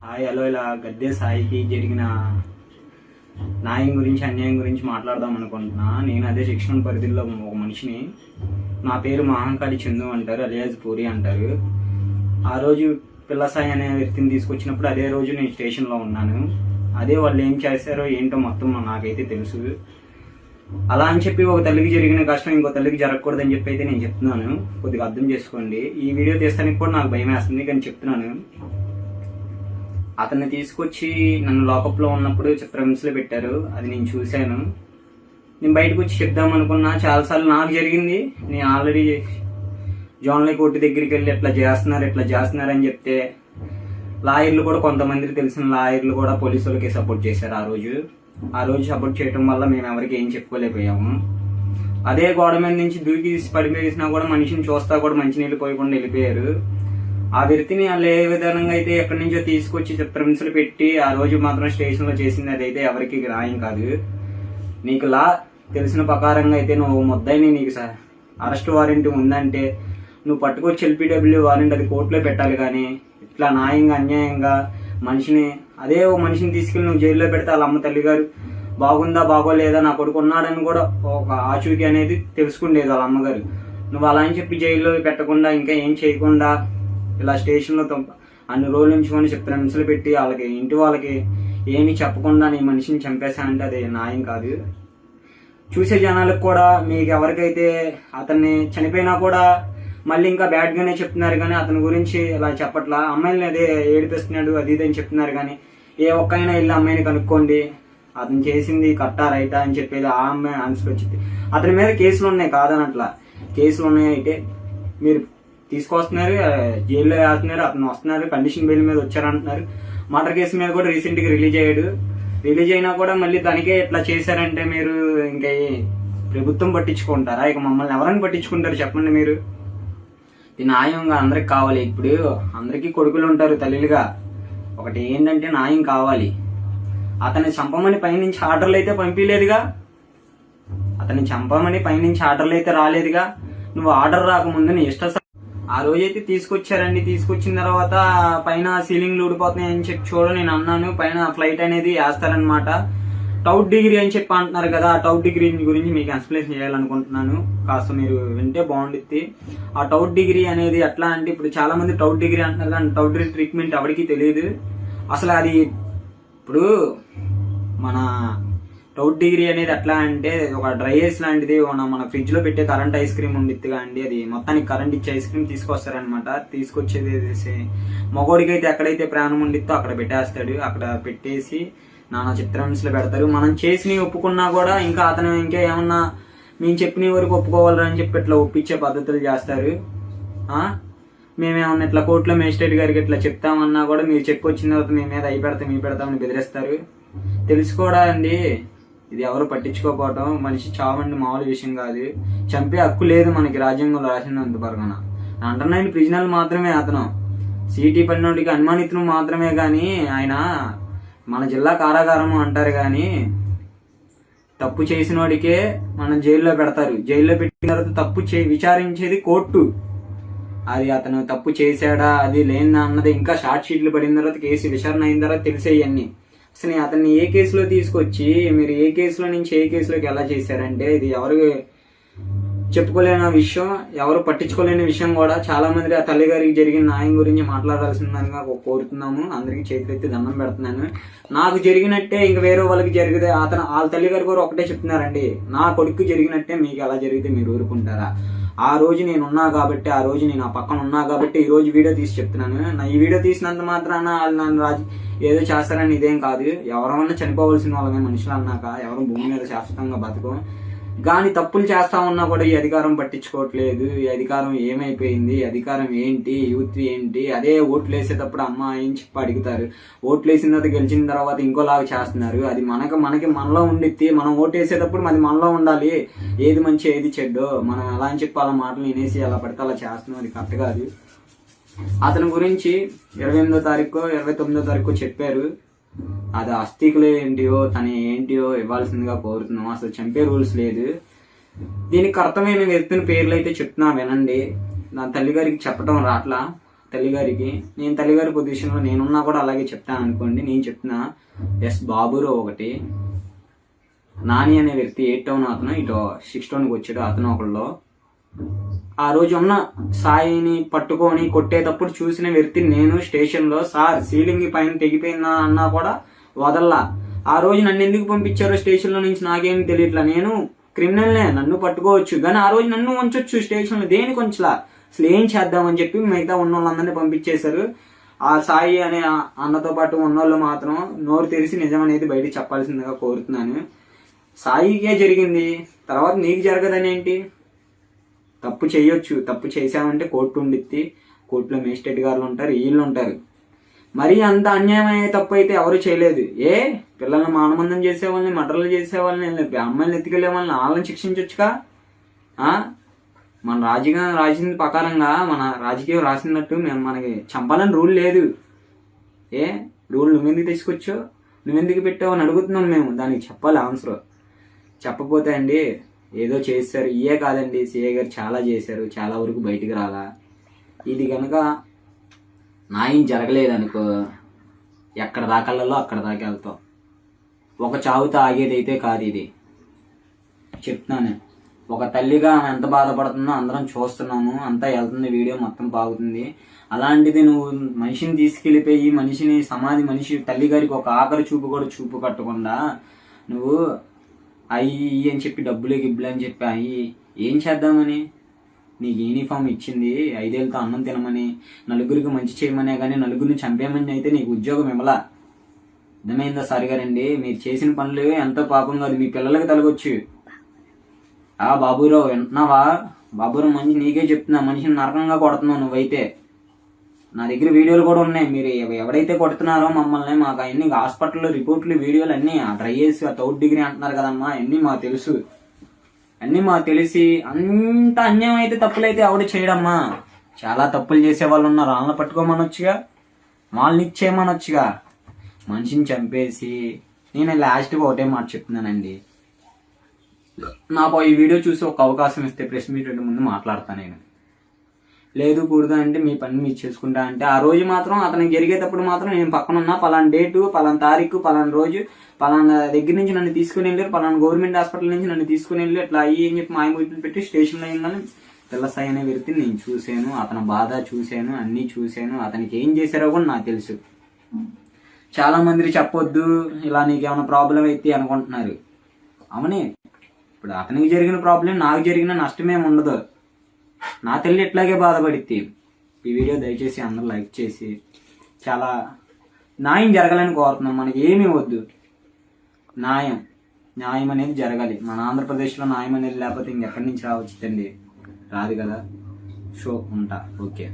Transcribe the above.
Hi hello ఇలా గద్దె సాయికి జరిగిన న్యాయం గురించి అన్యాయం గురించి మాట్లాడదాం అనుకుంటున్నా. నేను అదే శిక్షణ పరిధిలో ఒక మనిషిని. నా పేరు మహాంకాళి చందు అంటారు, అలియాజ్ పూరి అంటారు. ఆ రోజు పిల్ల సాయి అనే వ్యక్తిని తీసుకొచ్చినప్పుడు అదే రోజు నేను స్టేషన్లో ఉన్నాను. అదే వాళ్ళు ఏం చేశారో ఏంటో మొత్తం నాకైతే తెలుసు. అలా అని చెప్పి ఒక తల్లికి జరిగిన కష్టం ఇంకో తల్లికి జరగకూడదని చెప్పి అయితే నేను చెప్తున్నాను. కొద్దిగా అర్థం చేసుకోండి. ఈ వీడియో తీస్తానికి కూడా నాకు భయం వేస్తుంది, కానీ చెప్తున్నాను. అతన్ని తీసుకొచ్చి నన్ను లాకప్లో ఉన్నప్పుడు చిత్రహింసలో పెట్టారు. అది నేను చూశాను. నేను బయటకు వచ్చి చెప్దాం అనుకున్నా. చాలాసార్లు నాకు జరిగింది. నేను ఆల్రెడీ జోన్లీ కోర్టు దగ్గరికి వెళ్ళి ఇట్లా చేస్తున్నారు అని చెప్తే లాయర్లు కూడా, కొంతమందికి తెలిసిన లాయర్లు కూడా పోలీసులకి సపోర్ట్ చేశారు. ఆ రోజు సపోర్ట్ చేయడం వల్ల మేము ఎవరికి ఏం చెప్పుకోలేకపోయాము. అదే గోడ మీద నుంచి దూకి పడిపోయేసినా కూడా మనిషిని చూస్తా కూడా మంచినీళ్ళు పోయకుండా వెళ్ళిపోయారు. ఆ వ్యక్తిని వాళ్ళు ఏ విధంగా అయితే ఎక్కడి నుంచో తీసుకొచ్చి చిత్రహింసలు పెట్టి ఆ రోజు మాత్రం స్టేషన్లో చేసింది అదైతే ఎవరికి న్యాయం కాదు. నీకు లా తెలిసిన ప్రకారంగా అయితే నువ్వు ముద్దాయిని, నీకు అరెస్ట్ వారెంట్ ఉందంటే నువ్వు పట్టుకొచ్చి ఎల్పీడబ్ల్యూ వారెంట్ అది కోర్టులో పెట్టాలి. కానీ ఇట్లా న్యాయంగా అన్యాయంగా అదే ఓ మనిషిని తీసుకెళ్ళి నువ్వు జైల్లో పెడితే వాళ్ళ అమ్మ తల్లి గారు బాగుందా బాగోలేదా, నా కొడుకు ఉన్నాడని కూడా ఒక ఆచూకీ అనేది తెలుసుకుండేది వాళ్ళ అమ్మగారు. నువ్వు అలా అని చెప్పి జైల్లో పెట్టకుండా ఇంకా ఏం చేయకుండా ఇలా స్టేషన్లో అన్ని రోజుల నుంచి కొని చిత్రహింసలు పెట్టి ఇంటి వాళ్ళకి ఏమీ చెప్పకుండా నీ మనిషిని చంపేశానంటే అది న్యాయం కాదు. చూసే జనాలకు కూడా, మీకు ఎవరికైతే అతన్ని చనిపోయినా కూడా మళ్ళీ ఇంకా బ్యాడ్గానే చెప్తున్నారు, కానీ అతని గురించి ఇలా చెప్పట్లా. అమ్మాయిని అదే ఏడిపిస్తున్నాడు అది ఇది అని చెప్తున్నారు. కానీ ఏ ఒక్కైనా వెళ్ళి అమ్మాయిని కనుక్కోండి, అతను చేసింది కట్టా రైటా అని చెప్పేది ఆ అమ్మాయి ఆన్సర్ వచ్చింది. అతని మీద కేసులు ఉన్నాయి, కాదనట్లా. కేసులు ఉన్నాయి అయితే మీరు తీసుకొస్తున్నారు, జైల్లో వేస్తున్నారు, అతను వస్తున్నారు, కండిషన్ బెయిల్ మీద వచ్చారంటున్నారు. మర్డర్ కేసు మీద కూడా రీసెంట్గా రిలీజ్ అయినా కూడా మళ్ళీ తనకే ఇట్లా చేశారంటే మీరు ఇంకా ప్రభుత్వం పట్టించుకుంటారా? ఇక మమ్మల్ని ఎవరైనా పట్టించుకుంటారు చెప్పండి మీరు? ఇది న్యాయంగా అందరికి కావాలి. ఇప్పుడు అందరికీ కొడుకులు ఉంటారు తల్లిలుగా. ఒకటి ఏంటంటే న్యాయం కావాలి. అతన్ని చంపమని పైనుంచి ఆర్డర్లు అయితే పంపించలేదుగా, అతన్ని చంపమని పైనుంచి ఆర్డర్లు అయితే రాలేదుగా. నువ్వు ఆర్డర్ రాకముందు నీ ఆ రోజైతే తీసుకొచ్చారండి. తీసుకొచ్చిన తర్వాత పైన సీలింగ్లు ఊడిపోతున్నాయని చెప్పి నేను అన్నాను. పైన ఫ్లైట్ అనేది వేస్తారనమాట. టౌట్ డిగ్రీ అని చెప్పి అంటున్నారు కదా, ఆ టౌట్ డిగ్రీ గురించి మీకు ఎక్స్ప్లెయిన్ చేయాలనుకుంటున్నాను. కాస్త మీరు వింటే బాగుండిద్ది. ఆ టౌట్ డిగ్రీ అనేది ఎట్లా అంటే, ఇప్పుడు చాలా మంది టౌట్ డిగ్రీ అంటున్నారు, కానీ టౌట్ డిగ్రీ ట్రీట్మెంట్ ఎవరికి తెలియదు అసలు. అది ఇప్పుడు మన టౌట్ డిగ్రీ అనేది ఎట్లా అంటే ఒక డ్రై ఐస్ లాంటిది. మన ఫ్రిడ్జ్ లో పెట్టే కరెంట్ ఐస్ క్రీమ్ ఉండిద్దిగా అండి, అది మొత్తానికి కరెంట్ ఇచ్చే ఐస్ క్రీమ్ తీసుకొస్తారనమాట. తీసుకొచ్చేది మగోడికి అయితే ఎక్కడైతే ప్రాణం ఉండిద్దో అక్కడ పెట్టేస్తాడు. అక్కడ పెట్టేసి నానా చిత్రహింసలు పెడతారు. మనం చేసినవి ఒప్పుకున్నా కూడా ఇంకా అతను ఇంకా ఏమన్నా మేము చెప్పిన వరకు ఒప్పుకోవాలని చెప్పి ఇట్లా ఒప్పించే పద్ధతులు చేస్తారు. మేమేమన్నా ఇట్లా కోర్టులో మేజిస్ట్రేట్ గారికి ఇట్లా చెప్తామన్నా కూడా మీరు చెప్పుకొచ్చిన తర్వాత మీ మీద అయి పెడతామని బెదిరిస్తారు. తెలుసుకోడా అండి, ఇది ఎవరు పట్టించుకోకపోవటం. మనిషి చావండి మామూలు విషయం కాదు. చంపే హక్కు లేదు మనకి రాజ్యాంగంలో రాసినంత పరగన. అండర్లైన్ ప్రిజనల్ మాత్రమే అతను, సిటీ పడినోడికి అనుమానితులు మాత్రమే. కానీ ఆయన మన జిల్లా కారాగారం అంటారు, కానీ తప్పు చేసిన వాడికే మనం జైల్లో పెడతారు. జైల్లో పెట్టిన తర్వాత తప్పు విచారించేది కోర్టు. అది అతను తప్పు చేశాడా అది లేని అన్నది ఇంకా షార్ట్ షీట్లు పడిన తర్వాత కేసు విచారణ అయిన తర్వాత తెలిసేయన్నీ. అసలు అతన్ని ఏ కేసులో తీసుకొచ్చి మీరు ఏ కేసులో నుంచి ఏ కేసులోకి ఎలా చేశారంటే ఇది ఎవరు చెప్పుకోలేని విషయం, ఎవరు పట్టించుకోలేని విషయం కూడా. చాలా మంది ఆ తల్లి గారికి జరిగిన న్యాయం గురించి మాట్లాడాల్సిందిగా కోరుతున్నాము. అందరికీ చేతులెత్తి దండం పెడుతున్నాను. నాకు జరిగినట్టే ఇంకా వేరే వాళ్ళకి జరిగితే వాళ్ళ తల్లి గారు కూడా ఒకటే చెప్తున్నారండి, నా కొడుకు జరిగినట్టే మీకు ఎలా జరిగితే మీరు ఊరుకుంటారా? ఆ రోజు నేను ఉన్నా కాబట్టి, ఆ రోజు నేను ఆ పక్కన ఉన్నా కాబట్టి ఈ రోజు వీడియో తీసి చెప్తున్నాను. ఈ వీడియో తీసినంత మాత్రాన వాళ్ళు నన్ను ఏదో చేస్తారని ఇదేం కాదు. ఎవరన్నా చనిపోవలసిన వాళ్ళమే మనుషులు అన్నాక. ఎవరు భూమి మీద శాశ్వతంగా బతకం. కానీ తప్పులు చేస్తా ఉన్నా కూడా ఈ అధికారం పట్టించుకోవట్లేదు. ఈ అధికారం ఏమైపోయింది, అధికారం ఏంటి, యూత్ ఏంటి? అదే ఓట్లు వేసేటప్పుడు అమ్మ ఏం చెప్పి అడుగుతారు. ఓట్లు వేసిన తర్వాత గెలిచిన తర్వాత ఇంకోలాగా చేస్తున్నారు. అది మనకి మనలో ఉండిద్ది. మనం ఓటు వేసేటప్పుడు అది మనలో ఉండాలి. ఏది మంచి ఏది చెడ్డో మనం ఎలా అని చెప్పి అలా మాటలు వినేసి అలా పడితే అలా చేస్తున్నాం, అది కరెక్ట్ కాదు. అతని గురించి 28వ తారీఖు 29వ తారీఖు చెప్పారు. అది ఆస్తికులు ఏంటియో తన ఏంటియో ఇవ్వాల్సిందిగా కోరుతున్నాం. అసలు చంపే రూల్స్ లేదు. దీనికి అర్థమైన వ్యక్తిని పేర్లు అయితే చెప్తున్నా వినండి. నా తల్లి గారికి చెప్పడం రాట్లా. తల్లిగారికి. నేను తల్లిగారి పొజిషన్లో నేనున్నా కూడా అలాగే చెప్తాను అనుకోండి. నేను చెప్తున్నా, ఎస్ బాబురావు ఒకటి, నాని అనే వ్యక్తి 8 టౌన్ అతను ఇటు 6 టౌన్కి వచ్చాడు, అతను ఒకళ్ళు. ఆ రోజు ఉన్న సాయిని పట్టుకొని కొట్టేటప్పుడు చూసిన వ్యక్తి నేను స్టేషన్లో. సార్ సీలింగ్ పైన తెగిపోయిందా అన్నా కూడా వదల్లా. ఆ రోజు నన్ను ఎందుకు పంపించారో స్టేషన్లో నుంచి నాకేమి తెలియట్లా. నేను క్రిమినల్నే, నన్ను పట్టుకోవచ్చు, కానీ ఆ రోజు నన్ను ఉంచొచ్చు స్టేషన్లో, దేనికి ఉంచలా? అసలు ఏం చేద్దామని చెప్పి మిగతా ఉన్న వాళ్ళందరినీ పంపించేశారు. ఆ సాయి అనే అన్నతో పాటు ఉన్నోళ్ళు మాత్రం నోరు తెరిచి నిజం అనేది బయటకు చెప్పాల్సిందిగా కోరుతున్నాను. సాయికే జరిగింది, తర్వాత నీకు జరగదని ఏంటి? తప్పు చేయొచ్చు, తప్పు చేసామంటే కోర్టు ఉండిద్ది, కోర్టులో మేజిస్ట్రేట్ గారు ఉంటారు, వీళ్ళు ఉంటారు. మరీ అంత అన్యాయమయ్యే తప్పు అయితే ఎవరు చేయలేదు. పిల్లల్ని మానబంధం చేసేవాళ్ళని, మటర్లు చేసేవాళ్ళని, అమ్మాయిని ఎత్తుకెళ్లే వాళ్ళని వాళ్ళని శిక్షించవచ్చుగా. మన రాజకీయం రాసింది ప్రకారంగా, మన రాజకీయం రాసినట్టు మేము మనకి చంపాలని రూల్ లేదు. రూల్ నువ్వెందుకు తీసుకొచ్చావు, నువ్వెందుకు పెట్టావు అని అడుగుతున్నాం మేము. దానికి చెప్పాలి ఆన్సర్. చెప్పపోతే అండి ఏదో చేస్తారు. ఇయే కాదండి, సిఏ గారు చాలా చేశారు, చాలా వరకు బయటికి రాలా. ఇది కనుక న్యాయం జరగలేదనుకో, ఎక్కడ దాకాలలో అక్కడ దాకా వెళ్తాం. ఒక చావుతో ఆగేదైతే కాదు ఇది, చెప్తున్నాను. ఒక తల్లిగా ఆమె ఎంత బాధపడుతుందో అందరం చూస్తున్నాము, అంతా వెళ్తుంది, వీడియో మొత్తం బాగుతుంది. అలాంటిది నువ్వు మనిషిని తీసుకెళ్ళిపోయి మనిషి తల్లి గారికి ఒక ఆఖరి చూపు కూడా చూపు కట్టకుండా నువ్వు అయ్యి అని చెప్పి డబ్బులు గిబ్బులు అని చెప్పి అయ్యి ఏం చేద్దామని? నీకు యూనిఫామ్ ఇచ్చింది 5 ఏళ్ళతో అన్నం తినమని, నలుగురికి మంచి చేయమనే, కానీ నలుగురిని చంపేయమని అయితే నీకు ఉద్యోగం ఇవ్వలా. అర్థమైందా సార్ గారండి? మీరు చేసిన పనులు ఎంతో పాపం కాదు, మీ పిల్లలకి తలగొచ్చు. బాబురావు వింటున్నావా? బాబురావు మంచి నీకే చెప్తున్నా, మనిషిని నరకంగా కొడుతున్నావు నువ్వైతే. నా దగ్గర వీడియోలు కూడా ఉన్నాయి. మీరు ఎవరైతే కొడుతున్నారో మమ్మల్ని, మాకు అన్ని హాస్పిటల్లో రిపోర్ట్లు వీడియోలు అన్నీ డ్రై చేసి 3rd డిగ్రీ అంటున్నారు కదమ్మా, అన్నీ మాకు తెలుసు. అన్నీ మాకు తెలిసి అంత అన్యాయం అయితే తప్పులైతే ఎవడు చేయడమ్మా. చాలా తప్పులు చేసే వాళ్ళు ఉన్నారు, వాళ్ళని పట్టుకోమనొచ్చుగా, వాళ్ళని ఇచ్చేయమనొచ్చుగా. మనిషిని చంపేసి నేను లాస్ట్గా ఒకటే మాట చెప్తున్నానండి, నాకు ఈ వీడియో చూసి ఒక అవకాశం ఇస్తే ప్రెస్ మీట్ ముందు మాట్లాడతాను నేను. లేదు కూడదు అంటే మీ పని మీరు చేసుకుంటా అంటే, ఆ రోజు మాత్రం అతనికి జరిగేటప్పుడు మాత్రం నేను పక్కన ఉన్నా, పలానా డేటు, పలానా తారీఖు, పలానా రోజు, పలానా దగ్గర నుంచి నన్ను తీసుకుని వెళ్ళారు, పలానా గవర్నమెంట్ హాస్పిటల్ నుంచి నన్ను తీసుకుని వెళ్ళి అట్లా అయ్యి అని చెప్పి మాయమూర్తులు పెట్టి స్టేషన్లో అయ్యిందని పిల్లసాయి అనే వ్యక్తిని నేను చూశాను, అతని బాధ చూశాను, అన్నీ చూశాను. అతనికి ఏం చేశారో కూడా నాకు తెలుసు. చాలా మంది చెప్పొద్దు ఇలా, నీకేమైనా ప్రాబ్లం అయితే అనుకుంటున్నారు. అవునే, ఇప్పుడు అతనికి జరిగిన ప్రాబ్లం నాకు జరిగిన నష్టమేమి ఉండదు. నా తల్లి ఎట్లాగే బాధపడిద్ది. ఈ వీడియో దయచేసి అందరూ లైక్ చేసి, చాలా న్యాయం జరగాలని కోరుతున్నాం. మనకి ఏమీ వద్దు, న్యాయం అనేది జరగాలి. మన ఆంధ్రప్రదేశ్లో న్యాయం అనేది లేకపోతే ఇంకెక్కడి నుంచి రావచ్చుదండి? రాదు కదా. షో ఉంటా. ఓకే.